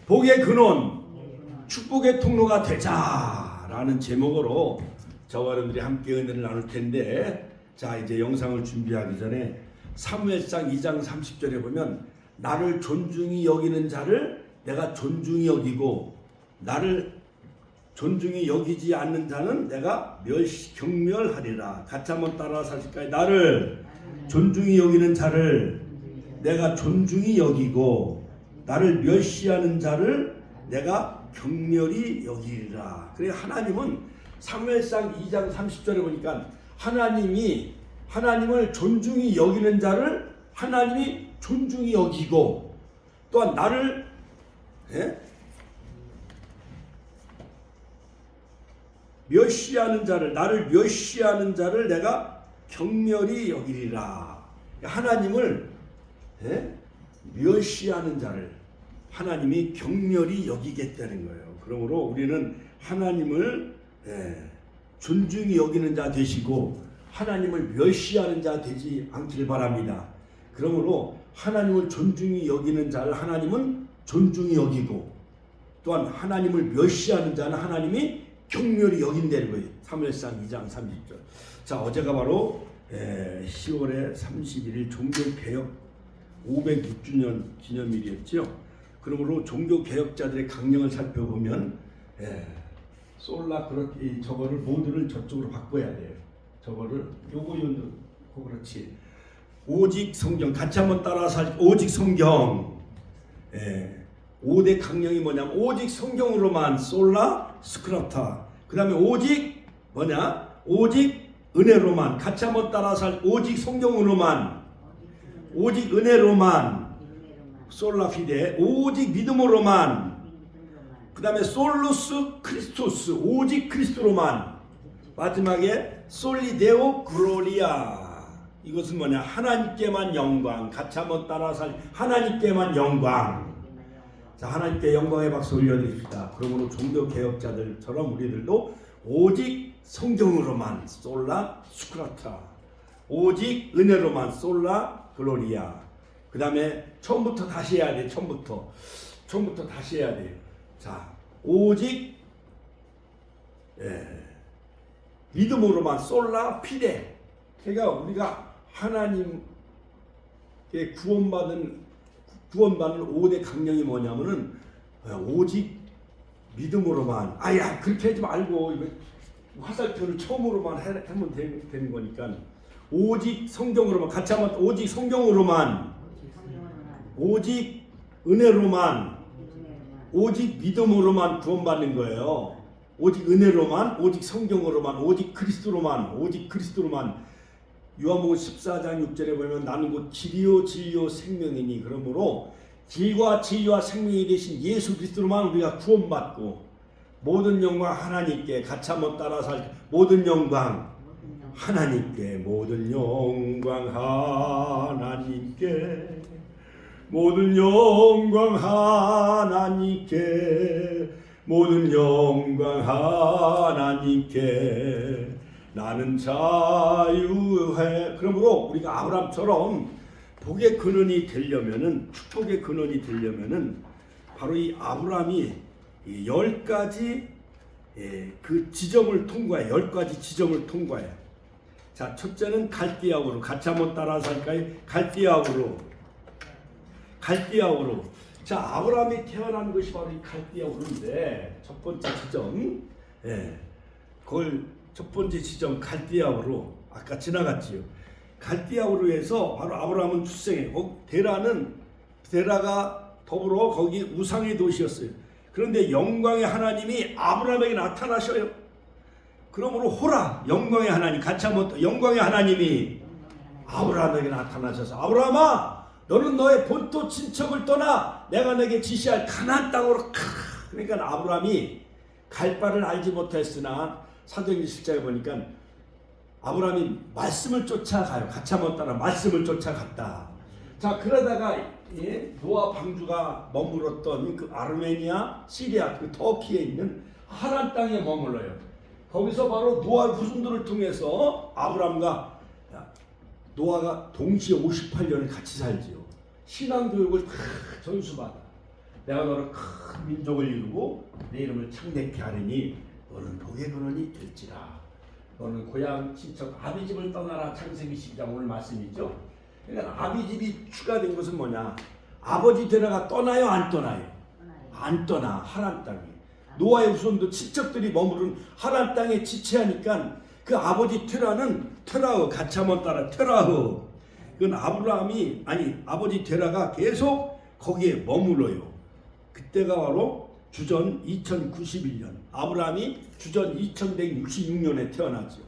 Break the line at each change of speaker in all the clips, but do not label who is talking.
복의 근원, 축복의 통로가 되자라는 제목으로 저와 여러분들이 함께 은혜를 나눌 텐데, 자 이제 영상을 준비하기 전에 사무엘상 2장 30절에 보면 나를 존중히 여기는 자를 내가 존중히 여기고 나를 존중히 여기지 않는 자는 내가 경멸하리라. 같이 한번 따라서 하실까요? 나를 존중히 여기는 자를 내가 존중히 여기고 나를 멸시하는 자를 내가 경멸히 여기리라. 그래 하나님은 사무엘상 2장 30절에 보니까 하나님을 존중히 여기는 자를 하나님이 존중히 여기고 또한 나를 나를 멸시하는 자를 내가 경멸히 여기리라. 하나님을 멸시하는 자를 하나님이 경멸히 여기겠다는 거예요. 그러므로 우리는 하나님을 존중히 여기는 자 되시고 하나님을 멸시하는 자 되지 않기를 바랍니다. 그러므로 하나님을 존중히 여기는 자를 하나님은 존중히 여기고 또한 하나님을 멸시하는 자는 하나님이 경멸히 여긴다는 거예요. 사무엘상 2장 30절. 자, 어제가 바로 10월에 31일 종교개혁 506주년 기념일이었죠. 그러므로 종교개혁자들의 강령을 살펴보면 솔라 저거를 모두를 저쪽으로 바꿔야 돼요. 저거를 요거 그렇지. 오직 성경 같이 한번 따라서 오직 성경. 5대 강령이 뭐냐면 오직 성경으로만 솔라 스크라타. 그 다음에 오직 오직 은혜로만. 같이 한번 따라서 오직 성경으로만 오직 은혜로만 솔라 피데. 오직 믿음으로만. 그 다음에 솔루스 크리스토스 오직 그리스도로만. 마지막에 솔리데오 글로리아. 이것은 하나님께만 영광. 같이 한번 따라서 하나님께만 영광. 자, 하나님께 영광의 박수 올려드립시다. 그러므로 종교개혁자들처럼 우리들도 오직 성경으로만 솔라 스크라타 오직 은혜로만 솔라 글로리아. 그 다음에 처음부터 다시 해야 돼. 처음부터 다시 해야 돼요. 자, 오직 믿음으로만 솔라 피데. 그러니까 우리가 하나님께 구원받는 5대 강령이 뭐냐면은 오직 믿음으로만. 그렇게 하지 말고 화살표를 처음으로만 하면 되는 거니까 오직 성경으로만. 같이 한번 오직 성경으로만 오직 은혜로만 오직 믿음으로만 구원받는 거예요. 오직 은혜로만 오직 성경으로만 오직 그리스도로만. 요한복음 14장 6절에 보면 나는 곧 길이요 진리요 생명이니. 그러므로 길과 진리와 생명이 되신 예수 그리스도로만 우리가 구원받고 모든 영광 하나님께. 같이 한번 따라서 모든 영광 하나님께. 모든 영광 하나님께. 모든 영광 하나님께. 모든 영광 하나님께. 나는 자유해. 그러므로 우리가 아브라함처럼 복의 근원이 되려면은, 축복의 근원이 되려면은 바로 이 아브라함이 10가지 그 지점을 통과해. 10가지 지점을 통과해. 자, 첫째는 갈대아우르. 같이 한번 따라서 할까요? 갈대아우르. 자, 아브라함이 태어난 것이 바로 이 갈대아우르인데 첫 번째 지점. 그걸 첫 번째 지점 갈대아우르. 아까 지나갔지요. 갈대아우르에서 바로 아브라함은 출생해. 데라가 더불어 거기 우상의 도시였어요. 그런데 영광의 하나님이 아브라함에게 나타나셔요. 그러므로 호라, 영광의 하나님. 같이 한번 영광의 하나님이 아브라함에게 나타나셔서 아브라함아, 너는 너의 본토 친척을 떠나 내가 내게 지시할 가나안 땅으로 가. 그러니까 아브라함이 갈 바를 알지 못했으나 사도행전 17장에 보니까 아브라함이 말씀을 쫓아가요. 같이 한번 따라 말씀을 쫓아갔다. 자, 그러다가 노아 방주가 머물렀던 그 아르메니아, 시리아, 그 터키에 있는 하란 땅에 머물러요. 거기서 바로 노아 후손들을 통해서 아브라함과 노아가 동시에 58년을 같이 살지요. 신앙교육을 다 전수받아. 내가 너를 큰 큰 민족을 이루고 내 이름을 창대케 하리니 너는 복의 근원이 될지라. 너는 고향 친척 아비 집을 떠나라. 창세기 12장 오늘 말씀이죠. 그러니까 아비 집이 추가된 것은 뭐냐? 아버지 데려가 떠나요, 안 떠나요? 안 떠나. 하란 땅에 노아의 후손도 친척들이 머무른 하란 땅에 지체하니까 그 아버지 테라는 테라흐, 같이 한번 따라 테라흐. 그건 아브라함이 아버지 테라가 계속 거기에 머물러요. 그때가 바로 주전 2091년. 아브라함이 주전 2166년에 태어났죠.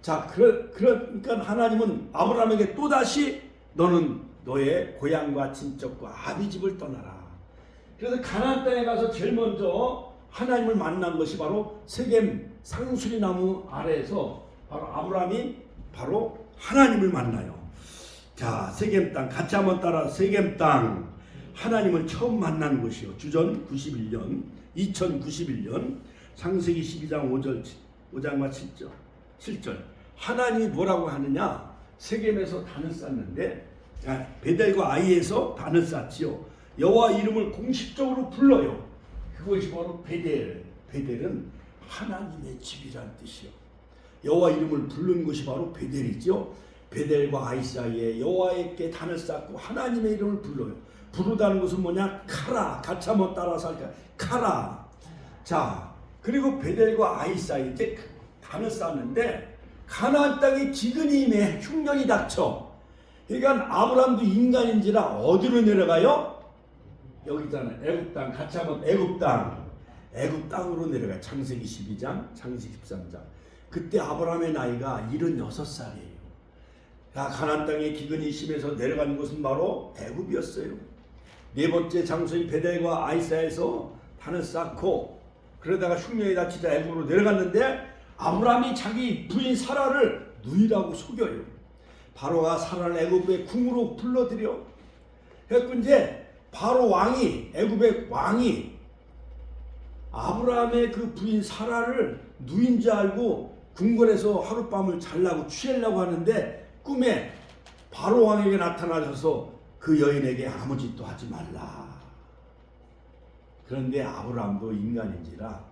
자, 그러니까 하나님은 아브라함에게 또다시 너는 너의 고향과 친척과 아비 집을 떠나라. 그래서 가나안 땅에 가서 제일 먼저 하나님을 만난 것이 바로 세겜 상수리 나무 아래에서 바로 아브라함이 바로 하나님을 만나요. 자, 세겜 땅 같이 한번 따라. 세겜 땅 하나님을 처음 만난 곳이요. 주전 91년 2091년 창세기 12장 5장과 7절 하나님이 뭐라고 하느냐? 세겜에서 단을 쌓는데 베델과 아이에서 단을 쌓지요. 여호와 이름을 공식적으로 불러요. 그것이 바로 베델. 베델은 하나님의 집이란 뜻이요. 여호와 이름을 부르는 것이 바로 베델이죠. 베델과 아이 사이에 여호와께 단을 쌓고 하나님의 이름을 불러요. 부르다는 것은 뭐냐? 카라. 같이 한번 따라서 할까요? 카라. 자, 그리고 베델과 아이 사이에 이제 단을 쌓는데 가나안 땅에 기근이 임해 흉년이 닥쳐. 그러니까 아브라함도 인간인지라 어디로 내려가요? 여기 있잖아요. 애굽 땅. 같이 한번 애굽 땅. 애굽 땅으로 내려가요. 창세기 12장, 창세기 13장. 그때 아브라함의 나이가 76살이에요. 가나안 땅에 기근이 심해서 내려가는 곳은 바로 애굽이었어요. 네 번째 장소인 베델과 아이사에서 단을 쌓고 그러다가 흉년이 닥치자 애굽으로 내려갔는데 아브라함이 자기 부인 사라를 누이라고 속여요. 바로가 사라를 애굽의 궁으로 불러들여. 그래서 이제 바로 왕이 애굽의 왕이 아브라함의 그 부인 사라를 누인 줄 알고 궁궐에서 하룻밤을 자려고 취하려고 하는데 꿈에 바로 왕에게 나타나셔서 그 여인에게 아무 짓도 하지 말라. 그런데 아브라함도 인간인지라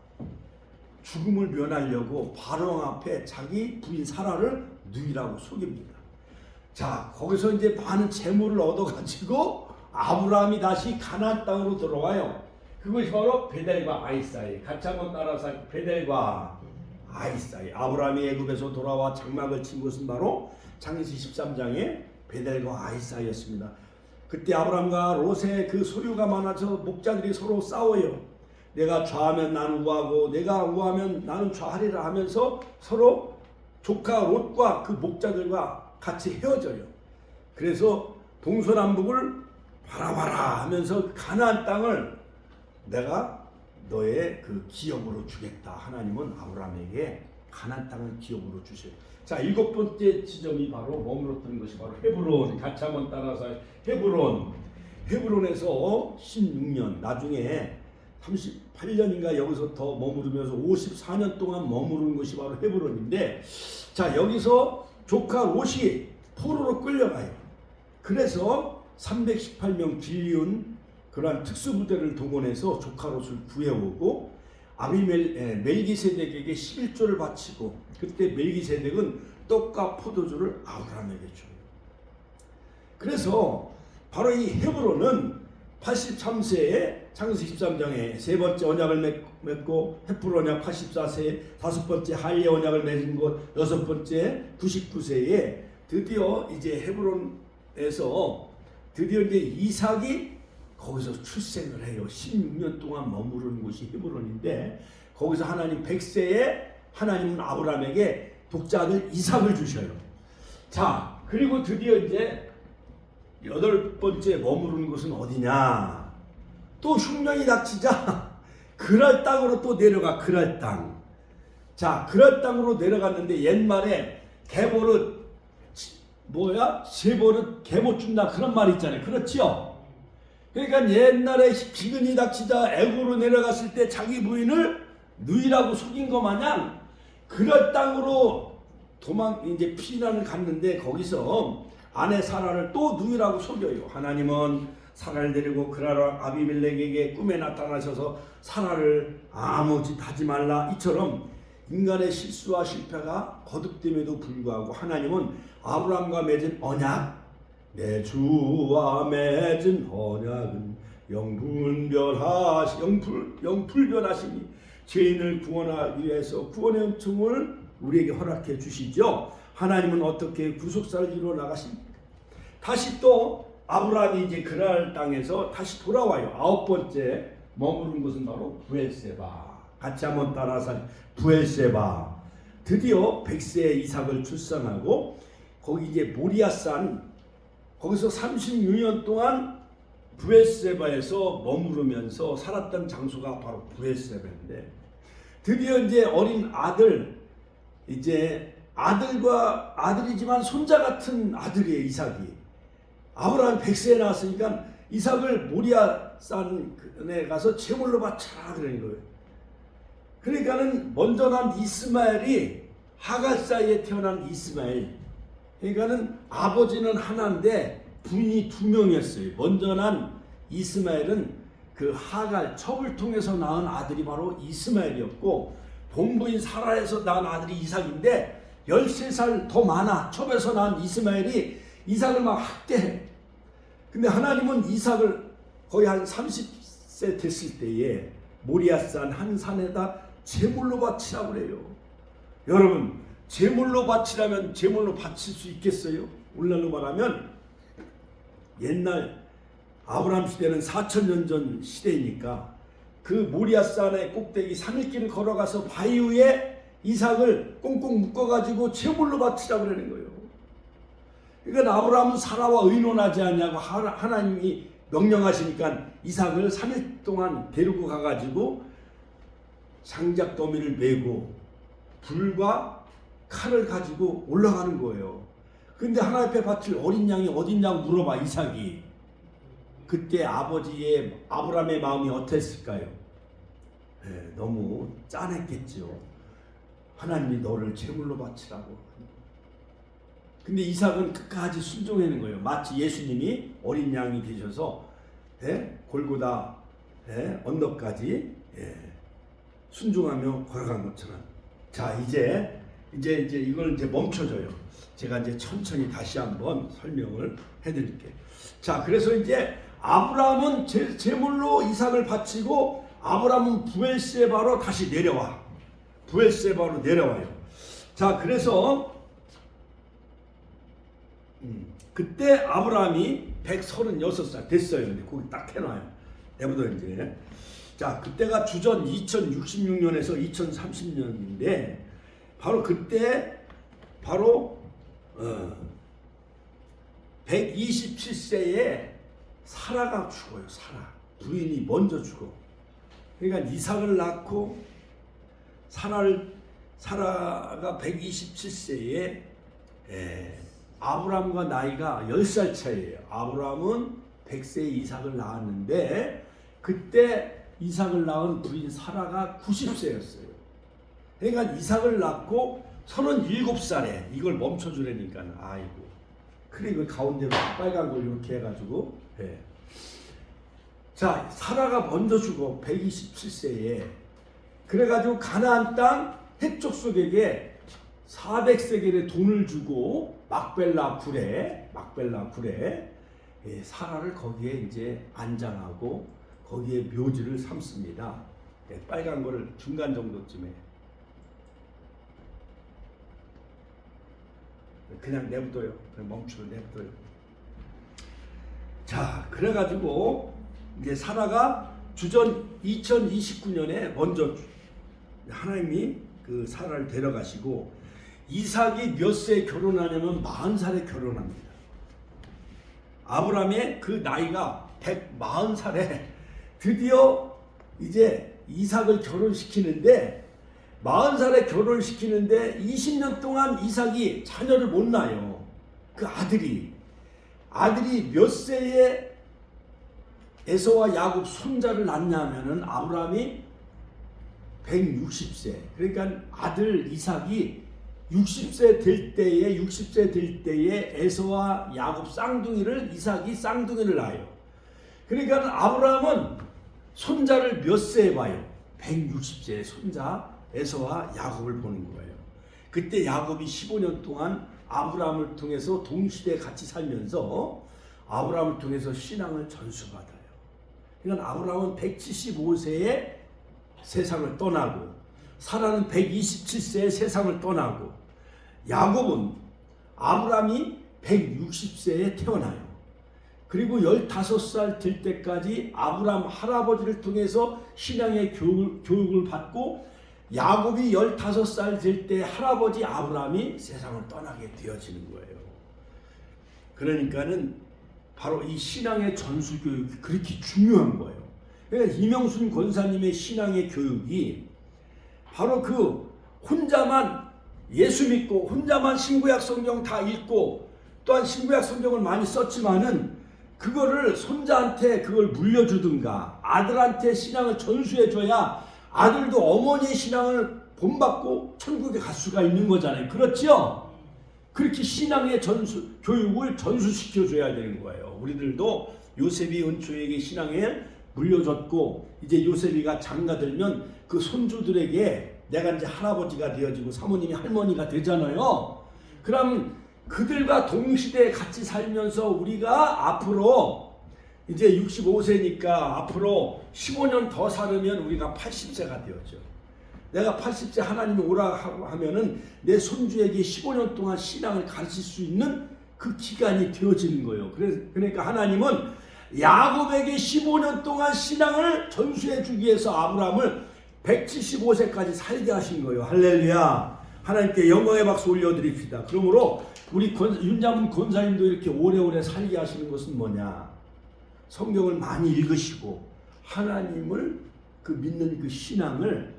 죽음을 면하려고 바로 왕 앞에 자기 부인 사라를 누이라고 속입니다. 자, 거기서 이제 많은 재물을 얻어가지고 아브라함이 다시 가나안 땅으로 들어와요. 그것이 바로 베델과 아이 사이. 같이 한번 따라서 베델과 아이 사이. 아브라함이 애굽에서 돌아와 장막을 친 곳은 바로 창세기 13장의 베델과 아이 사이였습니다. 그때 아브라함과 롯의 그 소유가 많아서 목자들이 서로 싸워요. 내가 좌하면 나는 우하고 내가 우하면 나는 좌하리라 하면서 서로 조카 롯과 그 목자들과 같이 헤어져요. 그래서 동서남북을 바라봐라 하면서 가나안 땅을 내가 너의 그 기업으로 주겠다. 하나님은 아브라함에게 가나안 땅을 기업으로 주셔요. 자, 7번째 지점이 바로 머물렀던 것이 바로 헤브론. 같이 한번 따라서 헤브론. 헤브론에서 16년 나중에 38년인가 여기서 더 머무르면서 54년 동안 머무르는 것이 바로 헤브론인데, 자, 여기서 조카 롯이 포로로 끌려가요. 그래서 318명 길리온 그러한 특수부대를 동원해서 조카 롯을 구해오고 멜기세덱에게 11조를 바치고, 그때 멜기세덱은 떡과 포도주를 아브라함에게 줘요. 그래서 바로 이 헤브론은 83세에 창세기 13장에 세 번째 언약을 맺고 헷불 언약 84세에 다섯 번째 할례 언약을 맺은 곳 여섯 번째 99세에 드디어 이제 헤브론에서 드디어 이제 이삭이 거기서 출생을 해요. 16년 동안 머무르는 곳이 헤브론인데, 거기서 하나님 100세에 하나님은 아브라함에게 독자들 이삭을 주셔요. 자, 그리고 드디어 이제 여덟 번째 머무르는 곳은 어디냐? 또 흉년이 닥치자 그랄 땅으로 또 내려가. 그랄 땅. 자, 그랄 땅으로 내려갔는데 옛말에 개버릇 세버릇 개못 준다 그런 말 있잖아요. 그렇지요? 그러니까 옛날에 기근이 닥치자 애굽으로 내려갔을 때 자기 부인을 누이라고 속인 것 마냥 그랄 땅으로 피난을 갔는데 거기서 아내 사라를 또 누이라고 속여요. 하나님은 사라를 데리고 그라랑 아비멜렉에게 꿈에 나타나셔서 사라를 아무 짓 하지 말라. 이처럼 인간의 실수와 실패가 거듭됨에도 불구하고 하나님은 아브라함과 맺은 언약, 내 주와 맺은 언약은 영불변하시니 죄인을 구원하기 위해서 구원의 은총을 우리에게 허락해 주시죠. 하나님은 어떻게 구속사를 이루어 나가십니까? 다시 또 아브라함이 이제 그랄 땅에서 다시 돌아와요. 9번째 머무른 곳은 바로 브엘세바. 같이 한번 따라서 브엘세바. 드디어 100세의 이삭을 출산하고 거기 이제 모리아산 거기서 36년 동안 브엘세바에서 머무르면서 살았던 장소가 바로 브엘세바인데 드디어 이제 어린 아들 이제 아들이지만 손자 같은 아들이에요. 이삭이. 아브라함 100세에 나왔으니까 이삭을 모리아산에 가서 제물로 바쳐라 그러는 거예요. 그러니까는 먼저 난 이스마엘이 하갈 사이에 태어난 이스마엘. 그러니까는 아버지는 하나인데 부인이 2명이었어요. 먼저 난 이스마엘은 그 하갈 첩을 통해서 낳은 아들이 바로 이스마엘이었고 본부인 사라에서 낳은 아들이 이삭인데 13살 더 많아. 첩에서 낳은 이스마엘이 이삭을 막 학대해. 근데 하나님은 이삭을 거의 한 30세 됐을 때에 모리아산 한 산에다 제물로 바치라고 그래요. 여러분, 제물로 바치라면 제물로 바칠 수 있겠어요? 오늘날로 말하면 옛날 아브라함 시대는 4000년 전 시대이니까 그 모리아산의 꼭대기 산길을 걸어가서 바위 위에 이삭을 꽁꽁 묶어가지고 제물로 바치라고 그러는 거예요. 그러니까 아브라함은 사라와 의논하지 않냐고 하나님이 명령하시니까 이삭을 3일 동안 데리고 가가지고 장작 더미를 메고 불과 칼을 가지고 올라가는 거예요. 근데 하나님 앞에 바칠 어린 양이 어딨냐고 물어봐 이삭이. 그때 아버지의 아브라함의 마음이 어땠을까요? 너무 짠했겠죠. 하나님이 너를 제물로 바치라고. 근데 이삭은 끝까지 순종하는 거예요. 마치 예수님이 어린 양이 되셔서 골고다 언덕까지 순종하며 걸어간 것처럼. 자, 이제 이걸 이제 멈춰줘요. 제가 이제 천천히 다시 한번 설명을 해드릴게요. 자, 그래서 이제 아브라함은 제물로 이삭을 바치고 아브라함은 브엘세바로 다시 내려와. 브엘세바로 내려와요. 자, 그래서 그때 아브라함이 136살 됐어요. 근데 거기 딱 해놔요. 내보다 이제. 자, 그때가 주전 2066년에서 2030년인데 바로 그때 바로 127세에 사라가 죽어요. 사라. 부인이 먼저 죽어. 그러니까 이삭을 낳고 사라가 127세에 아브라함과 나이가 10살 차이예요. 아브라함은 100세에 이삭을 낳았는데 그때 이삭을 낳은 부인 사라가 90세였어요. 그러니까 이삭을 낳고 37살에 이걸 멈춰주라니까 아이고. 그리고 가운데로 빨간 걸 이렇게 해가지고 자, 사라가 먼저 죽어 127세에. 그래가지고 가나안 땅 해족속에게 400세겔의 돈을 주고 막벨라 굴에 사라를 거기에 이제 안장하고 거기에 묘지를 삼습니다. 빨간 거를 중간 정도쯤에 그냥 내버려요. 그냥 멈추고 내버려요. 자, 그래가지고 이제 사라가 주전 2029년에 먼저 하나님이 그 사라를 데려가시고 이삭이 몇 세에 결혼하냐면 40살에 결혼합니다. 아브라함의 그 나이가 140살에 드디어 이제 이삭을 결혼시키는데 40살에 결혼시키는데 20년 동안 이삭이 자녀를 못 낳아요. 그 아들이 몇 세에 에서와 야곱 손자를 낳냐면은 아브라함이 160세. 그러니까 아들 이삭이 60세 될 때에 에서와 야곱 쌍둥이를 이삭이 쌍둥이를 낳아요. 그러니까 아브라함은 손자를 몇 세에 봐요? 160세의 손자 에서와 야곱을 보는 거예요. 그때 야곱이 15년 동안 아브라함을 통해서 동시대에 같이 살면서 아브라함을 통해서 신앙을 전수받아요. 그러니까 아브라함은 175세에 세상을 떠나고 사라는 127세에 세상을 떠나고 야곱은 아브라함이 160세에 태어나요. 그리고 15살 될 때까지 아브라함 할아버지를 통해서 신앙의 교육을 받고 야곱이 15살 될 때 할아버지 아브라함이 세상을 떠나게 되어지는 거예요. 그러니까는 바로 이 신앙의 전수 교육이 그렇게 중요한 거예요. 그러니까 이명순 권사님의 신앙의 교육이 바로 그 혼자만 예수 믿고 혼자만 신구약 성경 다 읽고 또한 신구약 성경을 많이 썼지만은 그거를 손자한테 그걸 물려주든가 아들한테 신앙을 전수해줘야 아들도 어머니의 신앙을 본받고 천국에 갈 수가 있는 거잖아요. 그렇죠? 그렇게 신앙의 교육을 전수시켜줘야 되는 거예요. 우리들도 요셉이 은초에게 신앙을 물려줬고 이제 요셉이가 장가들면 그 손주들에게 내가 이제 할아버지가 되어지고 사모님이 할머니가 되잖아요. 그럼 그들과 동시대에 같이 살면서 우리가 앞으로 이제 65세니까 앞으로 15년 더 살으면 우리가 80세가 되었죠. 내가 80세 하나님이 오라 하면은 내 손주에게 15년 동안 신앙을 가르칠 수 있는 그 기간이 되어지는 거예요. 그러니까 하나님은 야곱에게 15년 동안 신앙을 전수해 주기 위해서 아브라함을 175세까지 살게 하신 거예요. 할렐루야. 하나님께 영광의 박수 올려드립시다. 그러므로 우리 윤자문 권사님도 이렇게 오래오래 살게 하시는 것은 뭐냐? 성경을 많이 읽으시고 하나님을 그 믿는 그 신앙을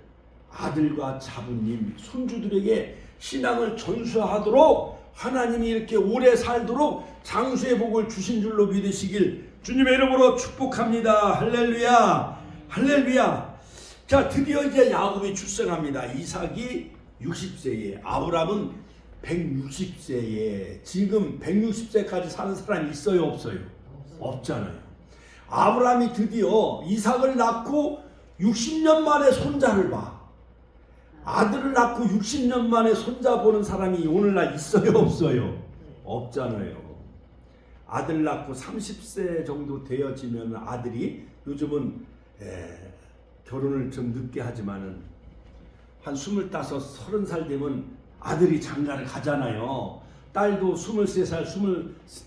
아들과 자부님, 손주들에게 신앙을 전수하도록 하나님이 이렇게 오래 살도록 장수의 복을 주신 줄로 믿으시길 주님의 이름으로 축복합니다. 할렐루야. 할렐루야. 자, 드디어 이제 야곱이 출생합니다. 이삭이 60세에 아브라함은 160세에 지금 160세까지 사는 사람이 있어요, 없어요? 없잖아요. 아브라함이 드디어 이삭을 낳고 60년 만에 손자를 봐. 아들을 낳고 60년 만에 손자 보는 사람이 오늘날 있어요, 없어요? 없잖아요. 아들 낳고 30세 정도 되어지면 아들이 요즘은 결혼을 좀 늦게 하지만은 한 25, 30살 되면 아들이 장가를 가잖아요. 딸도 23살,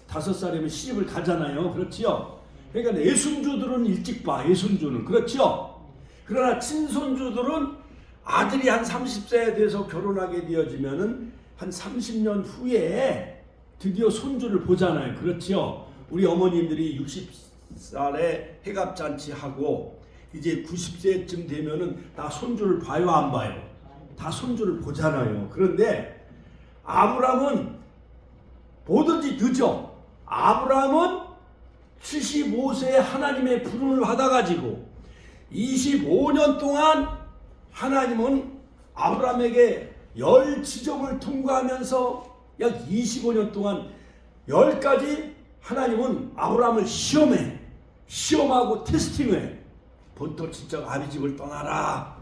25살이면 시집을 가잖아요. 그렇지요? 그러니까 애손주들은 일찍 봐. 애손주는. 그렇죠? 그러나 친손주들은 아들이 한 30세에 돼서 결혼하게 되어지면은 한 30년 후에 드디어 손주를 보잖아요. 그렇죠? 우리 어머님들이 60살에 해갑잔치하고 이제 90세쯤 되면은 다 손주를 봐요, 안 봐요? 다 손주를 보잖아요. 그런데 아브라함은 뭐든지 늦어. 아브라함은 75세에 하나님의 부름을 받아가지고 25년 동안 하나님은 아브라함에게 10지점을 통과하면서 약 25년 동안 10가지 하나님은 아브라함을 시험하고 테스팅해. 본토 친척 아비집을 떠나라.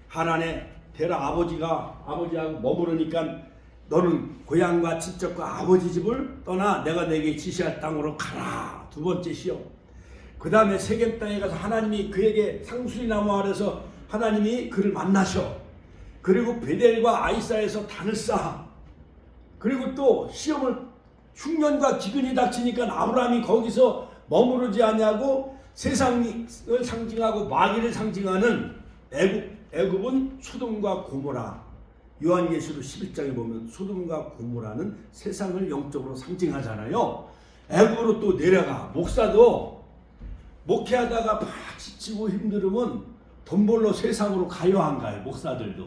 하나님 대라 아버지하고 머무르니까 너는 고향과 친척과 아버지 집을 떠나 내가 내게 지시할 땅으로 가라. 두 번째 시험. 그 다음에 세겜 땅에 가서 하나님이 그에게 상수리 나무 아래서 하나님이 그를 만나셔. 그리고 베델과 아이사에서 단을 쌓아. 그리고 또 시험을 흉년과 기근이 닥치니까 아브라함이 거기서 머무르지 않냐고 세상을 상징하고 마귀를 상징하는 애굽은 소돔과 고모라. 요한계시록 11장에 보면 소돔과 고모라는 세상을 영적으로 상징하잖아요. 애굽으로 또 내려가. 목사도 목회하다가 막 지치고 힘들으면 돈 벌러 세상으로 가요, 안 가요? 목사들도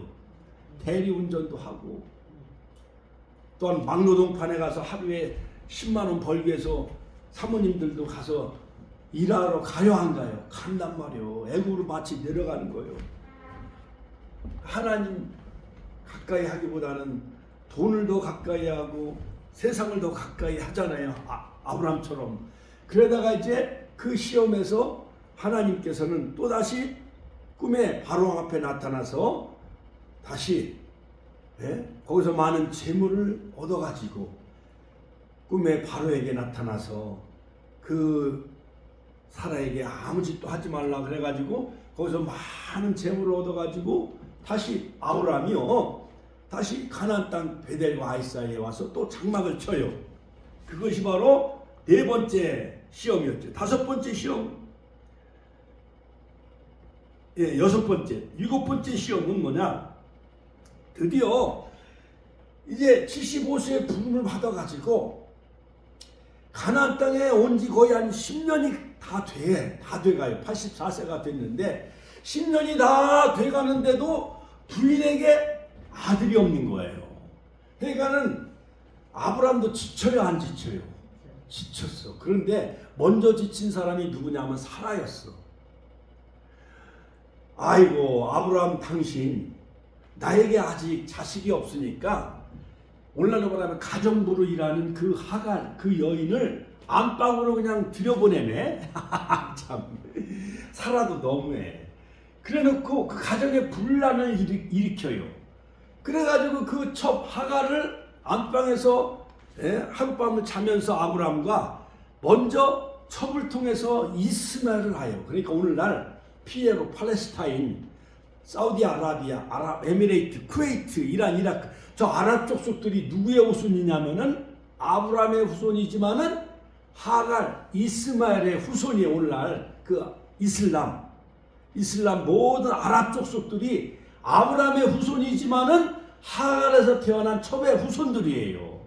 대리운전도 하고 또한 막노동판에 가서 하루에 10만 원 벌기 위해서 사모님들도 가서 일하러 가요, 안 가요? 간단 말이에요. 애굽으로 마치 내려가는 거예요. 하나님 가까이 하기보다는 돈을 더 가까이 하고 세상을 더 가까이 하잖아요. 아브라함처럼. 그러다가 이제 그 시험에서 하나님께서는 또다시 꿈에 바로 앞에 나타나서 다시 거기서 많은 재물을 얻어가지고 꿈에 바로에게 나타나서 그 사라에게 아무 짓도 하지 말라 그래가지고 거기서 많은 재물을 얻어가지고 다시 아브라함이요 다시 가나안 땅 베델과 아이 사이에 와서 또 장막을 쳐요. 그것이 바로 네 번째 시험이었죠. 다섯 번째 시험, 여섯 번째, 일곱 번째 시험은 뭐냐? 드디어 이제 75세의 부름을 받아가지고 가나안 땅에 온 지 거의 한 10년이 다 돼가요. 84세가 됐는데 10년이 다 돼가는데도 부인에게 아들이 없는 거예요. 그러니까는 아브라함도 지쳐요, 안 지쳐요? 지쳤어. 그런데 먼저 지친 사람이 누구냐면 사라였어. 아이고 아브라함 당신 나에게 아직 자식이 없으니까 오늘날로 말하면 가정부로 일하는 그 하갈 그 여인을 안방으로 그냥 들여보내네. 참 살아도 너무해. 그래놓고 그 가정에 분란을 일으켜요. 그래가지고 그 첩 하갈을 안방에서 하룻밤을 자면서 아브라함과 먼저 첩을 통해서 이스마엘을 하여. 그러니까 오늘날 피에로, 팔레스타인, 사우디아라비아, 아랍에미레이트, 쿠웨이트, 이란, 이라크 저 아랍 족속들이 누구의 후손이냐면은 아브라함의 후손이지만은 하갈, 이스마엘의 후손이 오늘날 그 이슬람 모든 아랍 족속들이 아브라함의 후손이지만은 하갈에서 태어난 첩의 후손들이에요.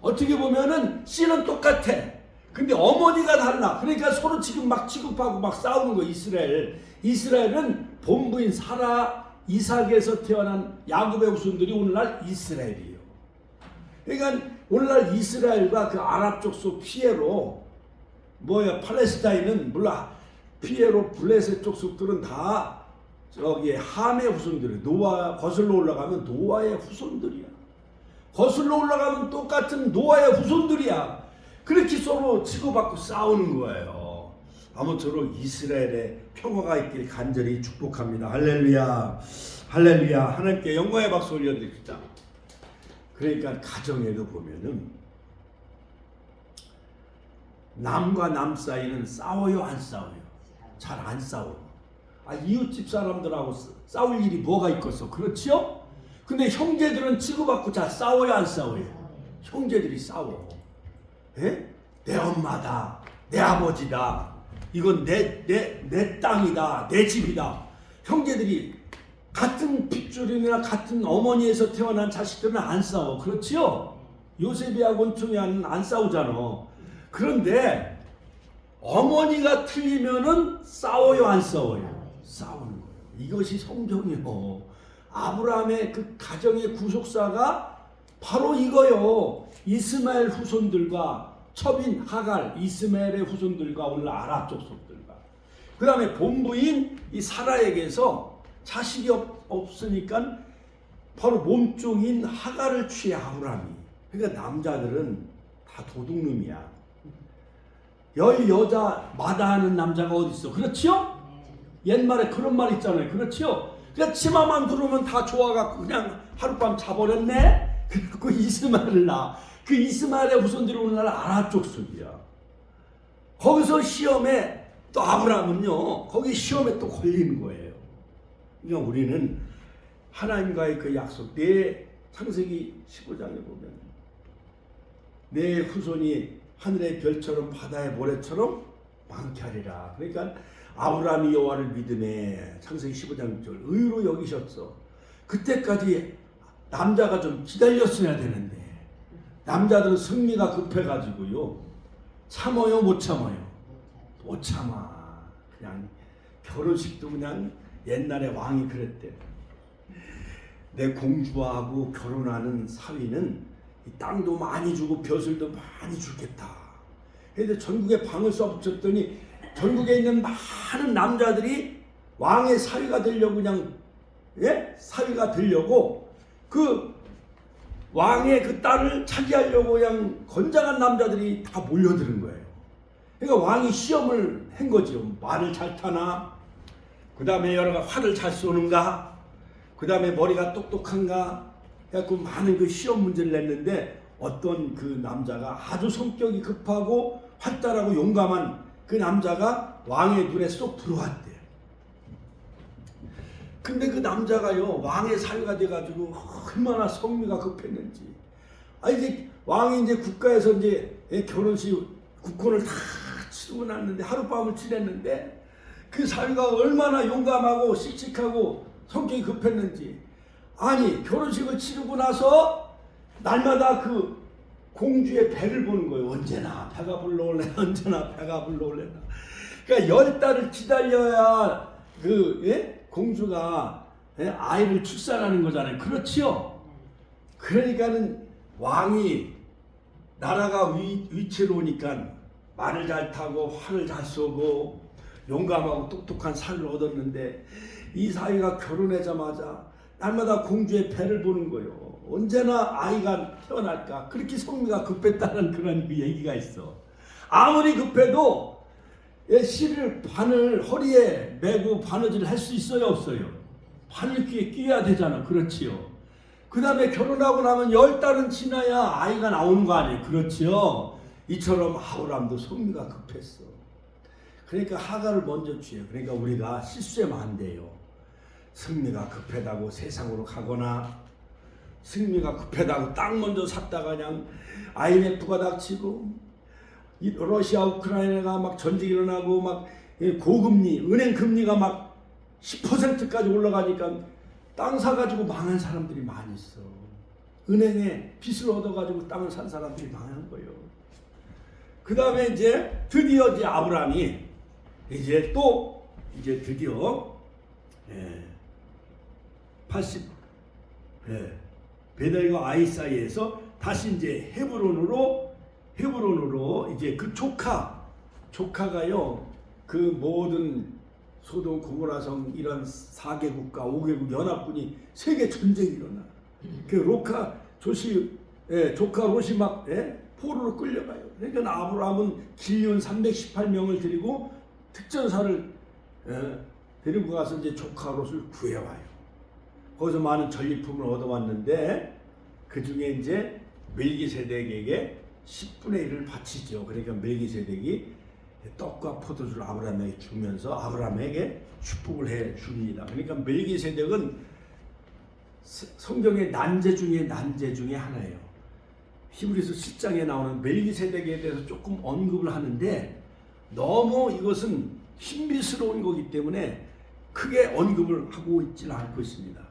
어떻게 보면은 씨는 똑같아. 근데 어머니가 달라. 그러니까 서로 지금 막 취급하고 막 싸우는 거. 이스라엘은 본부인 사라, 이삭에서 태어난 야곱의 후손들이 오늘날 이스라엘이에요. 그러니까 오늘날 이스라엘과 그 아랍 족속 피에로 팔레스타인은 물론 피에로 블레셋 족속들은 다 저기 함의 후손들이에요. 노아 거슬러 올라가면 노아의 후손들이야. 거슬러 올라가면 똑같은 노아의 후손들이야. 그렇게 서로 치고받고 싸우는 거예요. 아무쪼록 이스라엘의 평화가 있길 간절히 축복합니다. 할렐루야, 할렐루야. 하나님께 영광의 박수 올려드립니다. 그러니까 가정에도 보면은 남과 남 사이는 싸워요, 안 싸워요? 잘 안 싸워요. 이웃집 사람들하고 싸울 일이 뭐가 있겠어? 그렇지요? 근데 형제들은 치고받고 잘 싸워요, 안 싸워요? 형제들이 싸워. 내 엄마다, 내 아버지다, 이건 내 땅이다, 내 집이다. 형제들이 같은 핏줄이나 같은 어머니에서 태어난 자식들은 안 싸워. 그렇지요? 요셉이하고 온통이는 안 싸우잖아. 그런데 어머니가 틀리면은 싸워요, 안 싸워요? 싸우는 거예요. 이것이 성경이요. 아브라함의 그 가정의 구속사가 바로 이거요. 이스마엘 후손들과 첩인 하갈, 이스마엘의 후손들과 오늘 아랍 족속들과 그 다음에 본부인 이 사라에게서 자식이 없으니까 바로 몸종인 하갈을 취해 아브라함이. 그러니까 남자들은 다 도둑놈이야. 여자 마다하는 남자가 어디 있어? 그렇지요? 옛말에 그런 말 있잖아요. 그렇지요? 그냥 치마만 두르면 다 좋아갖고 그냥 하룻밤 자버렸네? 그래갖고 이스마엘을 낳아. 그 이스마엘의 후손들이 오늘날 아랍 족속이야. 거기서 시험에 또 아브라함은요, 거기 시험에 또 걸리는 거예요. 그러니까 우리는 하나님과의 그 약속, 내 창세기 15장에 보면 내 후손이 하늘의 별처럼 바다의 모래처럼 많게 하리라. 그러니까 아브라함이 여호와를 믿음에 창세기 15장 6절 의로 여기셨어. 그때까지 남자가 좀 기다렸어야 되는데 남자들은 승리가 급해가지고요 참아요, 못 참아요? 못 참아. 그냥 결혼식도 그냥 옛날에 왕이 그랬대. 내 공주하고 결혼하는 사위는 이 땅도 많이 주고 벼슬도 많이 주겠다. 그런데 전국에 방을 써붙였더니 전국에 있는 많은 남자들이 왕의 사위가 되려고 그냥 사위가 되려고 그 왕의 그 딸을 차지하려고 그냥 건장한 남자들이 다 몰려드는 거예요. 그러니까 왕이 시험을 한 거죠. 말을 잘 타나, 그 다음에 여러 가지 활을 잘 쏘는가, 그 다음에 머리가 똑똑한가, 해갖고 많은 그 시험 문제를 냈는데 어떤 그 남자가 아주 성격이 급하고 활달하고 용감한 그 남자가 왕의 눈에 쏙 들어왔대요. 근데 그 남자가요, 왕의 사위가 돼가지고 얼마나 성미가 급했는지. 이제 왕이 이제 국가에서 이제 결혼식 국혼을 다 치르고 났는데, 하룻밤을 지냈는데, 그 사위가 얼마나 용감하고 씩씩하고 성격이 급했는지. 아니, 결혼식을 치르고 나서 날마다 그 공주의 배를 보는 거예요. 언제나 배가 불러올래, 언제나 배가 불러올래나. 그러니까 10달을 기다려야 공주가 아이를 출산하는 거잖아요. 그렇지요? 그러니까는 왕이 나라가 위태로우니까 말을 잘 타고 활을 잘 쏘고 용감하고 똑똑한 사위를 얻었는데, 이 사위가 결혼하자마자 날마다 공주의 배를 보는 거예요. 언제나 아이가 태어날까. 그렇게 성미가 급했다는 그런 그 얘기가 있어. 아무리 급해도 실을 바늘 허리에 메고 바느질을 할 수 있어요, 없어요? 바늘귀에 끼어야 되잖아. 그렇지요? 그 다음에 결혼하고 나면 10달은 지나야 아이가 나오는 거 아니에요? 그렇지요? 이처럼 아브라함도 성미가 급했어. 그러니까 하가를 먼저 취해요. 그러니까 우리가 실수하면 안 돼요. 성미가 급하다고 세상으로 가거나, 성미가 급하다고 땅 먼저 샀다가 그냥 IMF가 닥치고, 러시아 우크라이나가 막 전쟁이 일어나고 막 고금리, 은행 금리가 막 10%까지 올라가니까 땅 사가지고 망한 사람들이 많이 있어. 은행에 빚을 얻어가지고 땅을 산 사람들이 망한 거예요. 그 다음에 이제 드디어 이제 아브라함이 이제 드디어 80 베델과 아이 사이에서 다시 이제 헤브론으로 이제 그 조카가요, 그 모든 소돔 고모라성 이런 4개국과 5개국 연합군이 세계 전쟁이 일어나. 그 조카 롯이 막 포로로 끌려가요. 그러니까 아브라함은 길륜 318명을 데리고 특전사를 데리고 가서 이제 조카 롯을 구해와요. 거기서 많은 전리품을 얻어왔는데, 그 중에 이제 멜기세덱에게 10분의 1을 바치죠. 그러니까 멜기세덱이 떡과 포도주를 아브라함에게 주면서 아브라함에게 축복을 해 줍니다. 그러니까 멜기세덱은 성경의 난제 중에 하나예요. 히브리서 7장에 나오는 멜기세덱에 대해서 조금 언급을 하는데, 너무 이것은 신비스러운 거기 때문에 크게 언급을 하고 있지는 않고 있습니다.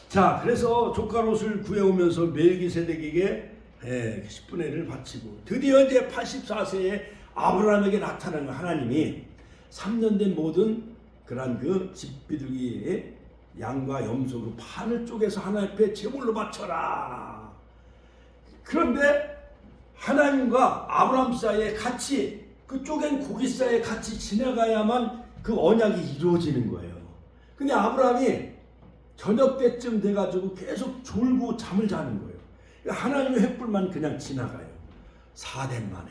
자, 그래서 조카 롯을 구해오면서 멜기세덱에게 10분의 1을 바치고, 드디어 이제 84세에 아브라함에게 나타난 하나님이 3년 된 모든 그런 그 집비둘기 양과 염소 그 판을 쪼개서 하나님 앞에 제물로 바쳐라. 그런데 하나님과 아브라함 사이에 같이, 그 쪼갠 고기 사이에 같이 지나가야만 그 언약이 이루어지는 거예요. 근데 아브라함이 저녁 때쯤 돼가지고 계속 졸고 잠을 자는 거예요. 하나님의 횃불만 그냥 지나가요. 4대 만에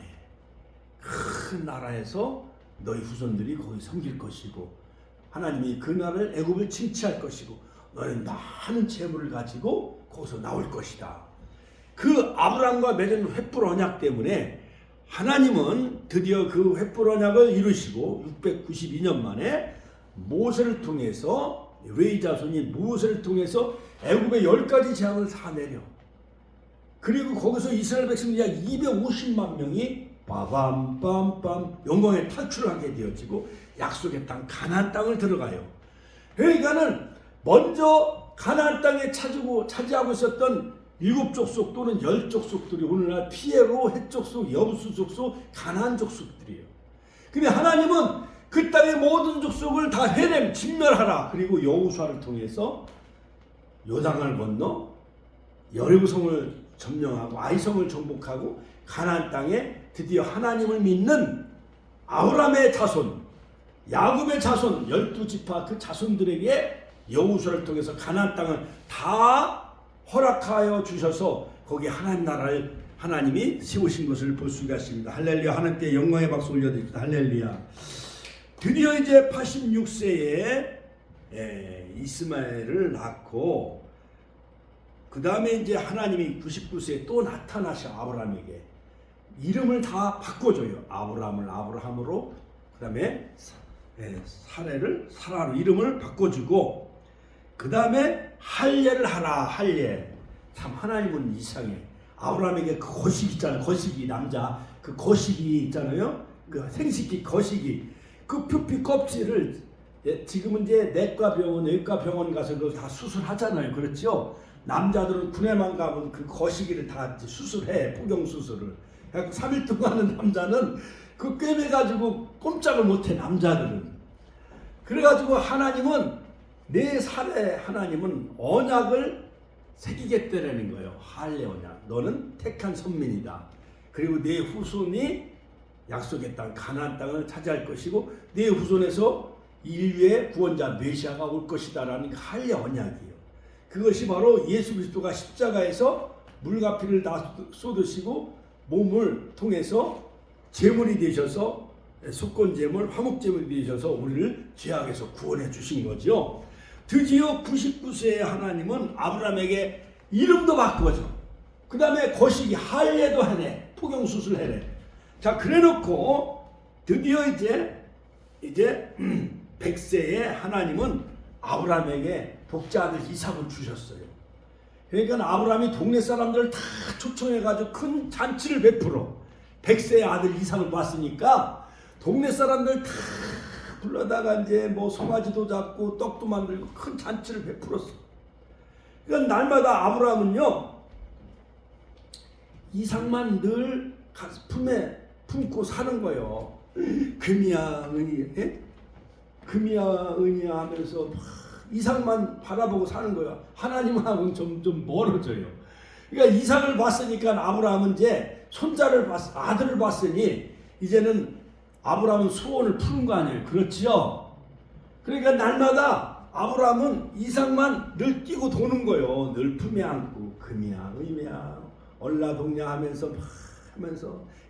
큰 나라에서 너희 후손들이 거기 섬길 것이고, 하나님이 그 나라를 애굽을 징치할 것이고, 너희는 많은 재물을 가지고 거기서 나올 것이다. 그 아브라함과 맺은 횃불 언약 때문에 하나님은 드디어 그 횃불 언약을 이루시고 692년 만에 모세를 통해서, 레위 자손이 모세를 통해서 애굽의 10가지 재앙을 다 내려, 그리고 거기서 이스라엘 백성들이 약 250만 명이 빠밤빰빰 영광에 탈출하게 되어지고 약속의 땅 가나안 땅을 들어가요. 그러니까는 먼저 가나안 땅에 차지하고 있었던 7족속 또는 10족속들이 오늘날 피에로, 헷족속, 여부수 족속, 가나안 족속들이에요. 근데 하나님은 그 땅의 모든 족속을 다 진멸하라. 그리고 여호수아를 통해서 요단강을 건너 여리고성을 점령하고 아이성을 정복하고 가나안 땅에 드디어 하나님을 믿는 아브라함의 자손, 야곱의 자손 12지파 그 자손들에게 여호수아를 통해서 가나안 땅을 다 허락하여 주셔서 거기 하나님 나라를 하나님이 세우신 것을 볼 수가 있습니다. 할렐루야. 하나님께 영광의 박수 올려드립니다. 할렐루야. 드디어 이제 86세에 이스마엘을 낳고 그 다음에 이제 하나님이 99세에 또 나타나셔. 아브라함에게 이름을 다 바꿔줘요. 아브라함을 아브라함으로, 그 다음에 사레를 사라로 이름을 바꿔주고, 그 다음에 할례를 하라. 할례. 참 하나님은 이상해. 아브라함에게 그 거시기 있잖아요. 거시기 남자 그 거시기 있잖아요. 그 생식기 거시기 그 표피 껍질을 지금은 이제 내과 병원 가서 그걸 다 수술하잖아요. 그렇죠? 남자들은 군에만 가면 그 거시기를 다 수술해. 포경 수술을. 3일 동안 하는 남자는 그 꿰매가지고 꼼짝을 못해. 남자들은. 그래가지고 하나님은 내 살에 하나님은 언약을 새기겠다라는 거예요. 할례 언약. 너는 택한 선민이다. 그리고 내 후손이 약속의 땅 가나안 땅을 차지할 것이고 내 후손에서 인류의 구원자 메시아가 올 것이다라는 할례 언약이에요. 그것이 바로 예수 그리스도가 십자가에서 물과 피를 다 쏟으시고 몸을 통해서 제물이 되셔서 속건제물, 화목제물이 되셔서 우리를 죄악에서 구원해 주신 거죠. 드디어 99세의 하나님은 아브라함에게 이름도 바꿔줘. 그 다음에 거시기 할례도 하래. 포경수술 하래. 자, 그래놓고 드디어 이제 100세에 하나님은 아브라함에게 독자 아들 이삭을 주셨어요. 그러니까 아브라함이 동네 사람들을 다 초청해가지고 큰 잔치를 베풀어. 100세의 아들 이삭을 봤으니까 동네 사람들 다 불러다가 이제 뭐 송아지도 잡고 떡도 만들고 큰 잔치를 베풀었어. 그러니까 날마다 아브라함은요 이삭만 늘 품에 품고 사는 거예요. 금이야 은이, 금이야 은이야 하면서 이삭만 바라보고 사는 거예요. 하나님하고는 좀 멀어져요. 그러니까 이삭을 봤으니까 아브라함은 이제 아들을 봤으니 이제는 아브라함은 소원을 푸는 거 아니에요. 그렇지요? 그러니까 날마다 아브라함은 이삭만 늘 끼고 도는 거예요. 늘 품에 안고 금이야 은이야 얼라동냐 하면서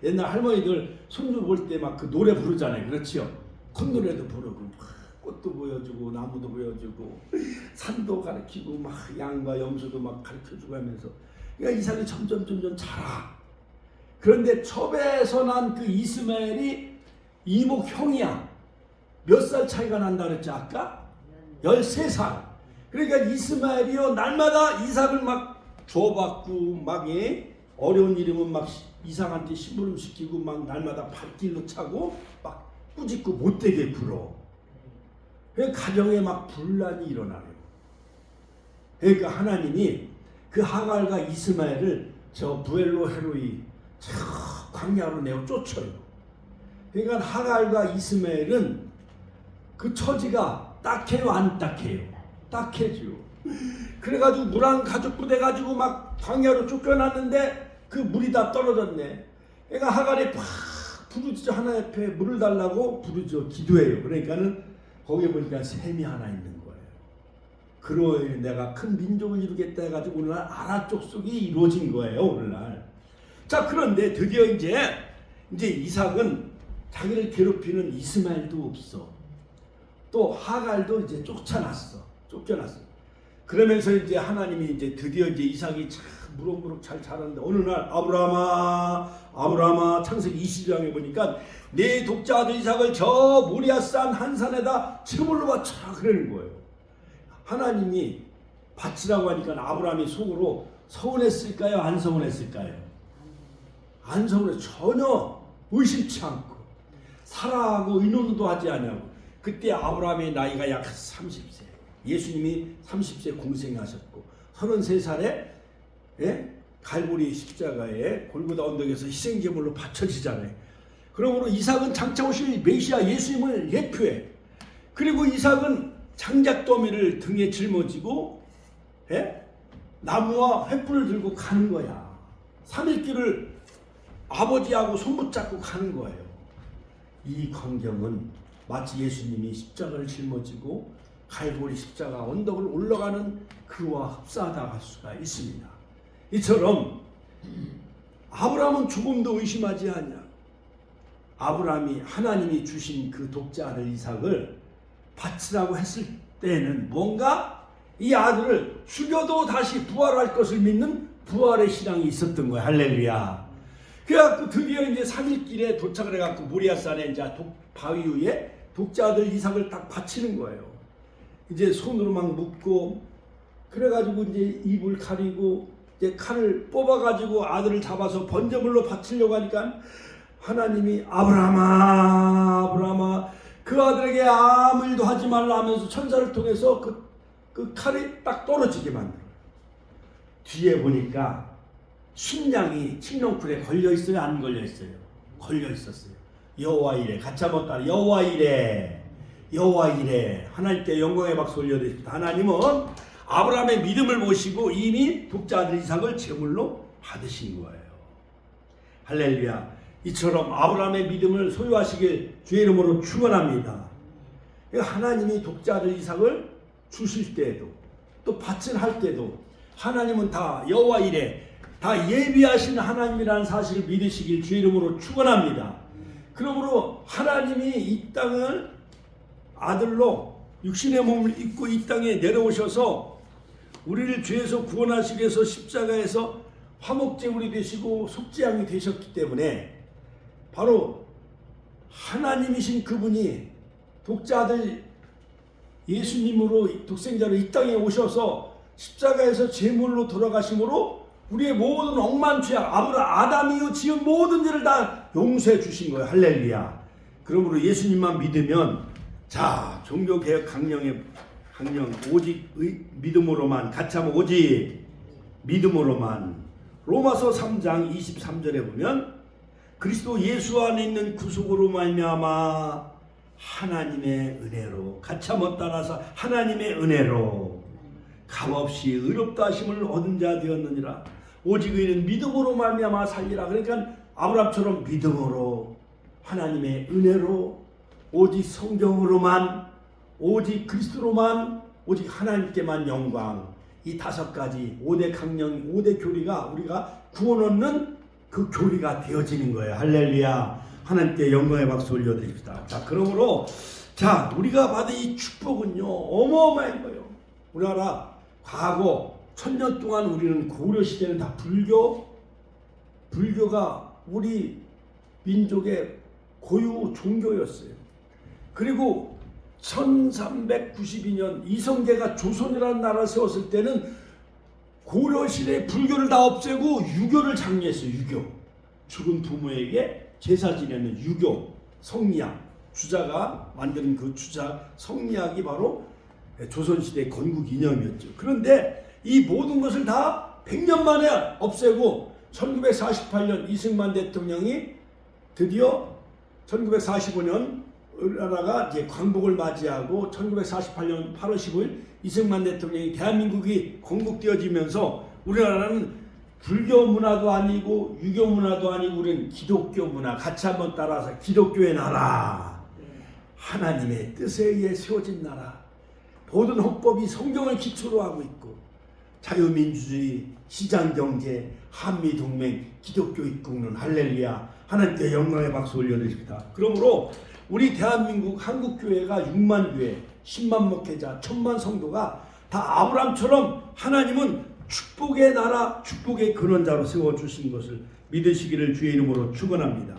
옛날 할머니들 손주 볼 때 막 그 노래 부르잖아요. 그렇지요? 콧노래도 부르고 꽃도 보여주고 나무도 보여주고 산도 가르치고 막 양과 염소도 막 가르쳐주고 하면서 그러니까 이삭이 점점 자라. 그런데 첩에서 난 그 이스마엘이 이복 형이야. 몇 살 차이가 난다 그랬지 아까? 13살. 그러니까 이스마엘이요 날마다 이삭을 막 줘받고 막 어려운 일이면 막 이삭한테 심부름 시키고 막 날마다 발길로 차고 막 꾸짖고 못되게 굴어. 그러니까 가정에 막 분란이 일어나요. 그러니까 하나님이 그 하갈과 이스마엘을 저 부엘로 헤로이 저 광야로 내어 쫓아요. 그러니까 하갈과 이스마엘은 그 처지가 딱해요 안 딱해요? 딱해죠. 그래가지고 물안 가죽 돼가지고 막 광야로 쫓겨났는데 그 물이 다 떨어졌네. 그러니까 하갈이 팍 부르짖어 하나님 앞에 물을 달라고 부르짖어 기도해요. 그러니까는 거기에 보니까 샘이 하나 있는 거예요. 그러니 내가 큰 민족을 이루겠다 해가지고 오늘날 아라 족속이 이루어진 거예요. 오늘날. 자, 그런데 드디어 이제 이삭은 자기를 괴롭히는 이스마엘도 없어. 또 하갈도 이제 쫓겨났어. 그러면서 이제 하나님이 이제 드디어 이제 이삭이 참 무럭무럭 잘 자랐는데 어느 날 아브라함아 창세기 20장에 보니까 내 독자 아들 이삭을 저 모리아산 한 산에다 제물로 바쳐라 그러는 거예요. 하나님이 바치라고 하니까 아브라함이 속으로 서운했을까요? 안 서운했을까요? 안 서운해. 전혀 의심치 않고 사라하고 의논도 하지 않냐고. 그때 아브라함의 나이가 약 30세. 예수님이 30세 공생하셨고 33살에 갈보리 십자가에 골고다 언덕에서 희생제물로 바쳐지잖아요. 그러므로 이삭은 장차 오실 메시아 예수님을 예표해. 그리고 이삭은 장작더미를 등에 짊어지고 나무와 횃불을 들고 가는 거야. 3일 길을 아버지하고 손붙잡고 가는 거예요. 이 광경은 마치 예수님이 십자가를 짊어지고 갈보리 십자가 언덕을 올라가는 그와 흡사하다 할 수가 있습니다. 이처럼 아브라함은 조금도 의심하지 않냐. 아브라함이 하나님이 주신 그 독자 아들 이삭을 바치라고 했을 때는 뭔가 이 아들을 죽여도 다시 부활할 것을 믿는 부활의 신앙이 있었던 거예요. 할렐루야. 그래갖고 드디어 이제 3일 길에 도착을 해갖고 모리아산에 이제 바위 위에 독자 아들 이삭을 딱 바치는 거예요. 이제 손으로 막 묶고, 그래가지고 이제 입을 가리고 이제 칼을 뽑아가지고 아들을 잡아서 번제물로 바치려고 하니까 하나님이 아브라함아, 아브라함아, 그 아들에게 아무 일도 하지 말라 하면서 천사를 통해서 그 칼이 딱 떨어지게 만들어요. 뒤에 보니까 순양이 칡렁쿨에 걸려 있어요, 안 걸려 있어요? 걸려 있었어요. 여호와 이레, 같이 한번 따라 여호와 이레, 여호와 이레. 하나님께 영광의 박수 올려드립니다. 하나님은 아브라함의 믿음을 보시고 이미 독자 아들 이삭을 제물로 받으신 거예요. 할렐루야. 이처럼 아브라함의 믿음을 소유하시길 주의 이름으로 축원합니다. 하나님이 독자 아들 이삭을 주실 때에도 또 바칠 때도 하나님은 다 여호와 이레, 다 예비하신 하나님이라는 사실을 믿으시길 주의 이름으로 축원합니다. 그러므로 하나님이 이 땅을 아들로 육신의 몸을 입고 이 땅에 내려오셔서 우리를 죄에서 구원하시기 위해서 십자가에서 화목제물이 되시고 속죄양이 되셨기 때문에 바로 하나님이신 그분이 독자 아들 예수님으로 독생자로 이 땅에 오셔서 십자가에서 제물로 돌아가심으로 우리의 모든 억만 죄악, 아담이요 지은 모든 죄를 다 용서해 주신 거예요. 할렐루야. 그러므로 예수님만 믿으면, 자, 종교개혁 강령 오직 믿음으로만, 같이 하면 오직 믿음으로만. 로마서 3장 23절에 보면 그리스도 예수 안에 있는 구속으로 말미암아 하나님의 은혜로, 같이 한번 따라서 하나님의 은혜로 값없이 의롭다 하심을 얻은 자 되었느니라. 오직 의는 믿음으로 말미암아 살리라. 그러니까 아브라함처럼 믿음으로, 하나님의 은혜로, 오직 성경으로만, 오직 그리스도로만, 오직 하나님께만 영광. 이 5가지 5대 강령, 5대 교리가 우리가 구원 얻는 그 교리가 되어지는 거예요. 할렐루야. 하나님께 영광의 박수 올려드립시다. 자, 그러므로 자, 우리가 받은 이 축복은요 어마어마한 거예요. 우리나라 과거 1000년 동안 우리는 고려 시대는 다 불교가 우리 민족의 고유 종교였어요. 그리고 1392년 이성계가 조선이라는 나라를 세웠을 때는 고려 시대에 불교를 다 없애고 유교를 장려했어요. 유교. 죽은 부모에게 제사 지내는 유교, 성리학. 주자가 만드는 그 성리학이 바로 조선시대의 건국 이념이었죠. 그런데 이 모든 것을 다 100년 만에 없애고 1948년 이승만 대통령이 드디어 1945년 우리나라가 이제 광복을 맞이하고 1948년 8월 15일 이승만 대통령이 대한민국이 건국되어지면서 우리나라는 불교 문화도 아니고 유교 문화도 아니고 우리는 기독교 문화, 같이 한번 따라서 기독교의 나라, 하나님의 뜻에 의해 세워진 나라, 모든 헌법이 성경을 기초로 하고 있고 자유민주주의, 시장경제, 한미동맹, 기독교 입국론. 할렐루야. 하나님께 영광의 박수 올려드립니다. 그러므로 우리 대한민국 한국교회가 6만 교회, 10만 목회자, 1000만 성도가 다 아브라함처럼 하나님은 축복의 나라, 축복의 근원자로 세워주신 것을 믿으시기를 주의 이름으로 축원합니다.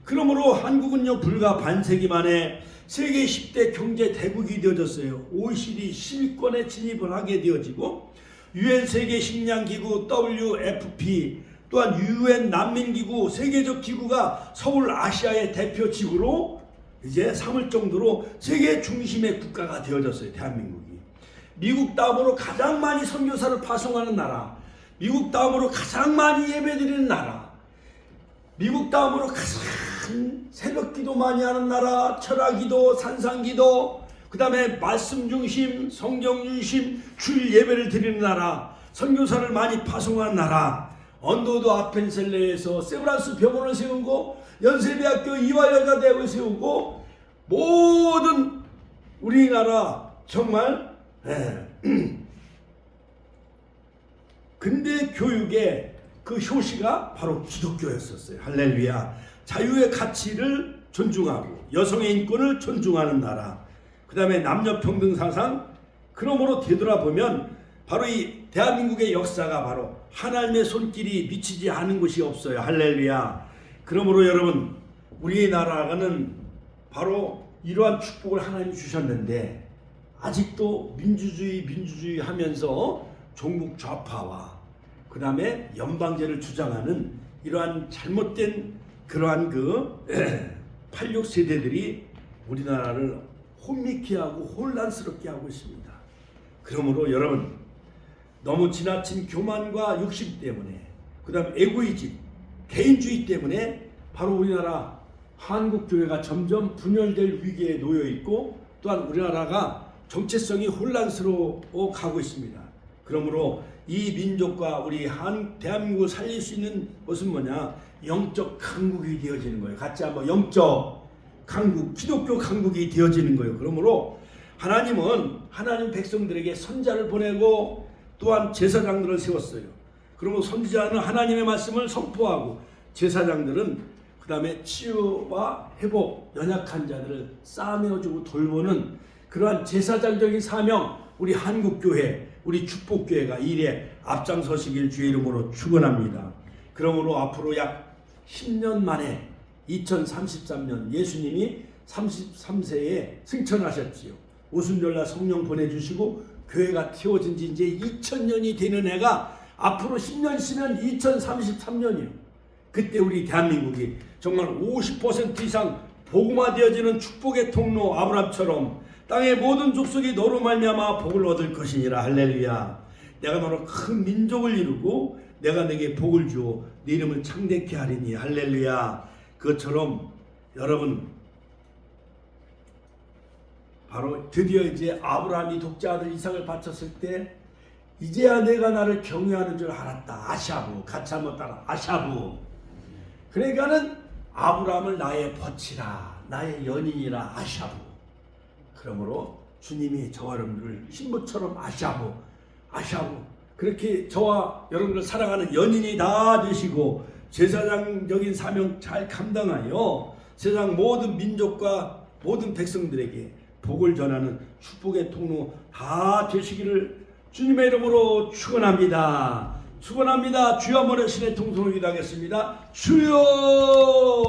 그러므로 한국은요 불과 반세기 만에 세계 10대 경제 대국이 되어졌어요. OECD 10위권에 진입을 하게 되어지고 UN 세계 식량기구 WFP 또한 UN 난민기구 세계적 기구가 서울 아시아의 대표 지구로 이제 삼을 정도로 세계 중심의 국가가 되어졌어요. 대한민국이. 미국 다음으로 가장 많이 선교사를 파송하는 나라, 미국 다음으로 가장 많이 예배드리는 나라, 미국 다음으로 가장 새벽기도 많이 하는 나라, 철학기도, 산상기도, 그 다음에 말씀 중심, 성경 중심, 주일 예배를 드리는 나라, 선교사를 많이 파송하는 나라, 언더우드 아펜셀레에서 세브란스 병원을 세우고 연세대학교 이화여자대학을 세우고 모든 우리나라 정말 근대 교육의 그 효시가 바로 기독교였었어요. 할렐루야. 자유의 가치를 존중하고 여성의 인권을 존중하는 나라. 그 다음에 남녀평등 사상. 그러므로 되돌아보면 바로 이 대한민국의 역사가 바로 하나님의 손길이 미치지 않은 곳이 없어요. 할렐루야. 그러므로 여러분, 우리나라는 바로 이러한 축복을 하나님 주셨는데 아직도 민주주의 하면서 종북 좌파와 그 다음에 연방제를 주장하는 이러한 잘못된 그러한 86 세대들이 우리나라를 혼미케 하고 혼란스럽게 하고 있습니다. 그러므로 여러분, 너무 지나친 교만과 욕심 때문에, 그 다음 에고이즘, 개인주의 때문에 바로 우리나라 한국교회가 점점 분열될 위기에 놓여 있고, 또한 우리나라가 정체성이 혼란스러워 가고 있습니다. 그러므로 이 민족과 우리 대한민국을 살릴 수 있는 것은 뭐냐? 영적 강국이 되어지는 거예요. 같이 한번 영적 강국, 기독교 강국이 되어지는 거예요. 그러므로 하나님은 하나님 백성들에게 선자를 보내고 또한 제사장들을 세웠어요. 그러므로 선지자는 하나님의 말씀을 선포하고 제사장들은 그 다음에 치유와 회복, 연약한 자들을 싸매어주고 돌보는 그러한 제사장적인 사명, 우리 한국교회, 우리 축복교회가 이 일에 앞장서시길 주의 이름으로 축원합니다. 그러므로 앞으로 약 10년 만에 2033년 예수님이 33세에 승천하셨지요. 오순절날 성령 보내주시고 교회가 태워진 지 이제 2000년이 되는 해가 앞으로 10년 쉬면 2033년이요. 그때 우리 대한민국이 정말 50% 이상 복음화되어지는 축복의 통로 아브라함처럼 땅의 모든 족속이 너로 말미암아 복을 얻을 것이니라. 할렐루야. 내가 너로 큰 민족을 이루고 내가 내게 복을 주어 네 이름을 창대케 하리니. 할렐루야. 그것처럼 여러분, 바로 드디어 이제 아브라함이 독자 아들 이삭을 바쳤을 때 이제야 내가 나를 경외하는 줄 알았다. 아샤부. 같이 한번 따라. 아샤부. 그러니까는 아브라함을 나의 벗이라, 나의 연인이라. 아샤부. 그러므로 주님이 저와 여러분들을 신부처럼 아샤부 그렇게 저와 여러분들 사랑하는 연인이 다 되시고 제사장적인 사명 잘 감당하여 세상 모든 민족과 모든 백성들에게 복을 전하는 축복의 통로 다 되시기를 주님의 이름으로 축원합니다. 축원합니다. 주여 한번 신의 통성을 기도하겠습니다. 주여